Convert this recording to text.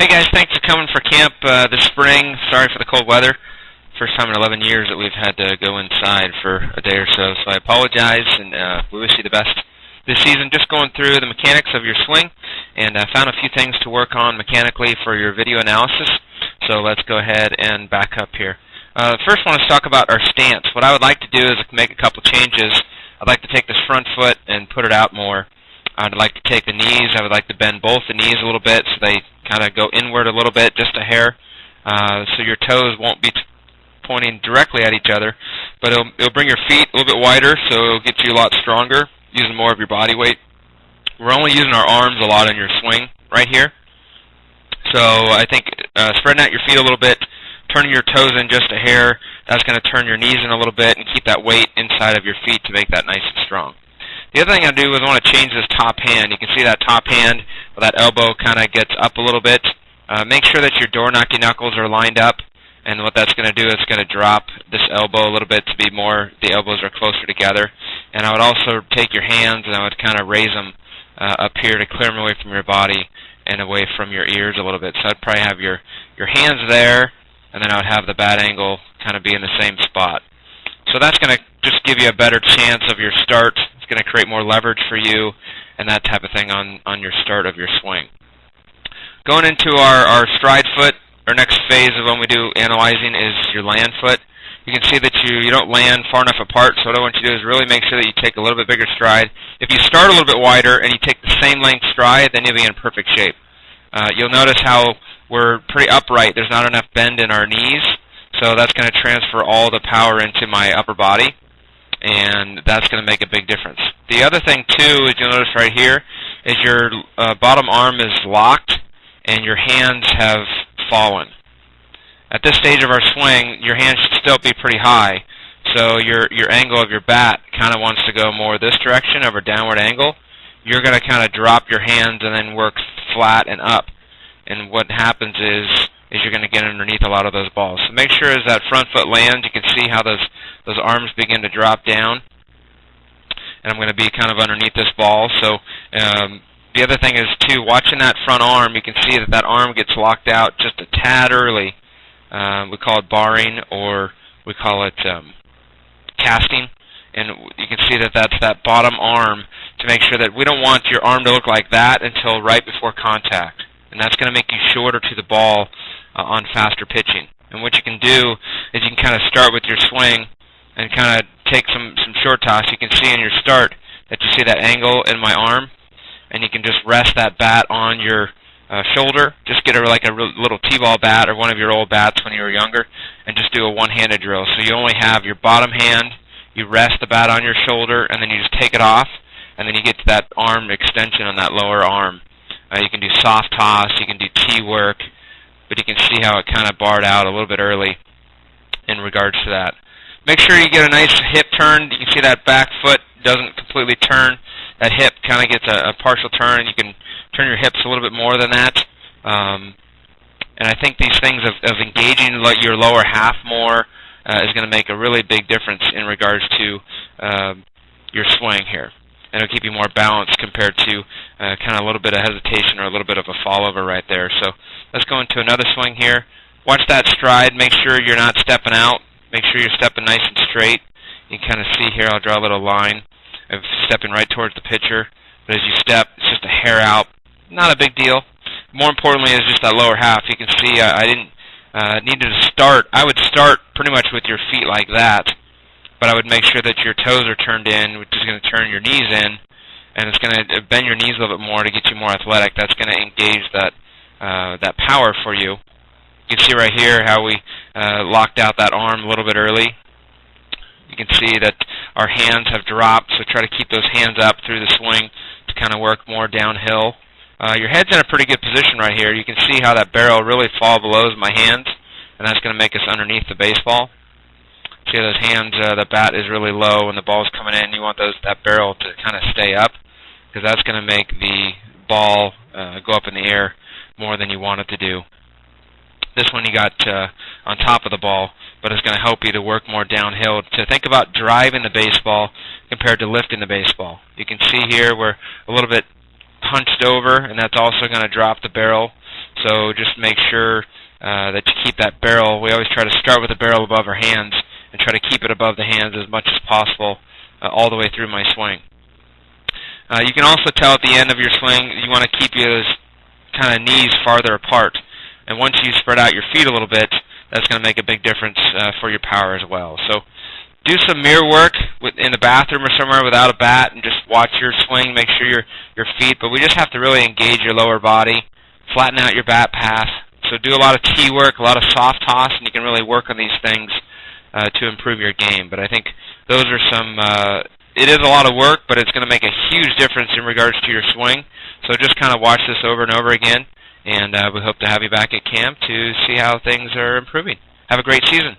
Hey guys, thanks for coming for camp this spring. Sorry for the cold weather. First time in 11 years that we've had to go inside for a day or so, so I apologize, and we wish you the best this season. Just going through the mechanics of your swing, and I found a few things to work on mechanically for your video analysis, so let's go ahead and back up here. First, I want to talk about our stance. What I would like to do is make a couple changes. I'd like to take this front foot and put it out more. I'd like to take the knees. I would like to bend both the knees a little bit so they kind of go inward a little bit, just a hair, so your toes won't be pointing directly at each other, but it'll bring your feet a little bit wider, so it'll get you a lot stronger, using more of your body weight. We're only using our arms a lot in your swing right here, so I think spreading out your feet a little bit, turning your toes in just a hair, that's going to turn your knees in a little bit and keep that weight inside of your feet to make that nice and strong. The other thing I do is I want to change this top hand. You can see that top hand where that elbow kind of gets up a little bit. Make sure that your door knocky knuckles are lined up, and what that's going to do is it's going to drop this elbow a little bit to be more, the elbows are closer together. And I would also take your hands and I would kind of raise them up here to clear them away from your body and away from your ears a little bit. So I'd probably have your hands there, and then I would have the bat angle kind of be in the same spot. So that's going to just give you a better chance of your start. It's going to create more leverage for you and that type of thing on your start of your swing. Going into our stride foot, our next phase of when we do analyzing is your land foot. You can see that you don't land far enough apart, so what I want you to do is really make sure that you take a little bit bigger stride. If you start a little bit wider and you take the same length stride, then you'll be in perfect shape. You'll notice how we're pretty upright. There's not enough bend in our knees, so that's going to transfer all the power into my upper body, and that's going to make a big difference. The other thing, too, is you'll notice right here, is your bottom arm is locked and your hands have fallen. At this stage of our swing, your hands should still be pretty high, so your angle of your bat kind of wants to go more this direction of a downward angle. You're going to kind of drop your hands and then work flat and up, and what happens is you're going to get underneath a lot of those balls. So make sure as that front foot lands, you can see how those arms begin to drop down. And I'm going to be kind of underneath this ball. So the other thing is, too, watching that front arm, you can see that arm gets locked out just a tad early. We call it barring, or we call it casting. And you can see that that's that bottom arm to make sure that we don't want your arm to look like that until right before contact. And that's going to make you shorter to the ball on faster pitching. And what you can do is you can kind of start with your swing and kind of take some short toss. You can see in your start that you see that angle in my arm, and you can just rest that bat on your shoulder. Just get like a little T-ball bat or one of your old bats when you were younger, and just do a one-handed drill. So you only have your bottom hand, you rest the bat on your shoulder, and then you just take it off, and then you get to that arm extension on that lower arm. You can do soft toss, you can do tee work, but you can see how it kind of barred out a little bit early in regards to that. Make sure you get a nice hip turn. You can see that back foot doesn't completely turn. That hip kind of gets a partial turn. You can turn your hips a little bit more than that. And I think these things of engaging your lower half more is going to make a really big difference in regards to your swing here. And it'll keep you more balanced compared to kind of a little bit of hesitation or a little bit of a fall over right there. So let's go into another swing here. Watch that stride. Make sure you're not stepping out. Make sure you're stepping nice and straight. You can kind of see here, I'll draw a little line of stepping right towards the pitcher. But as you step, it's just a hair out. Not a big deal. More importantly is just that lower half. You can see I didn't need to start. I would start pretty much with your feet like that. But I would make sure that your toes are turned in, which is going to turn your knees in, and it's going to bend your knees a little bit more to get you more athletic. That's going to engage that power for you. You can see right here how we locked out that arm a little bit early. You can see that our hands have dropped, so try to keep those hands up through the swing to kind of work more downhill. Your head's in a pretty good position right here. You can see how that barrel really fall below my hands, and that's going to make us underneath the baseball. See those hands, the bat is really low and the ball's coming in. You want that barrel to kind of stay up, because that's going to make the ball go up in the air more than you want it to do. This one you got on top of the ball, but it's going to help you to work more downhill, to think about driving the baseball compared to lifting the baseball. You can see here we're a little bit hunched over, and that's also going to drop the barrel. So just make sure that you keep that barrel. We always try to start with the barrel above our hands and try to keep it above the hands as much as possible all the way through my swing. You can also tell at the end of your swing you want to keep your kind of knees farther apart. And once you spread out your feet a little bit, that's going to make a big difference for your power as well. So do some mirror work in the bathroom or somewhere without a bat and just watch your swing, make sure your feet, but we just have to really engage your lower body, flatten out your bat path. So do a lot of tee work, a lot of soft toss, and you can really work on these things to improve your game. But I think those are some, it is a lot of work, but it's going to make a huge difference in regards to your swing. So just kind of watch this over and over again, and we hope to have you back at camp to see how things are improving. Have a great season.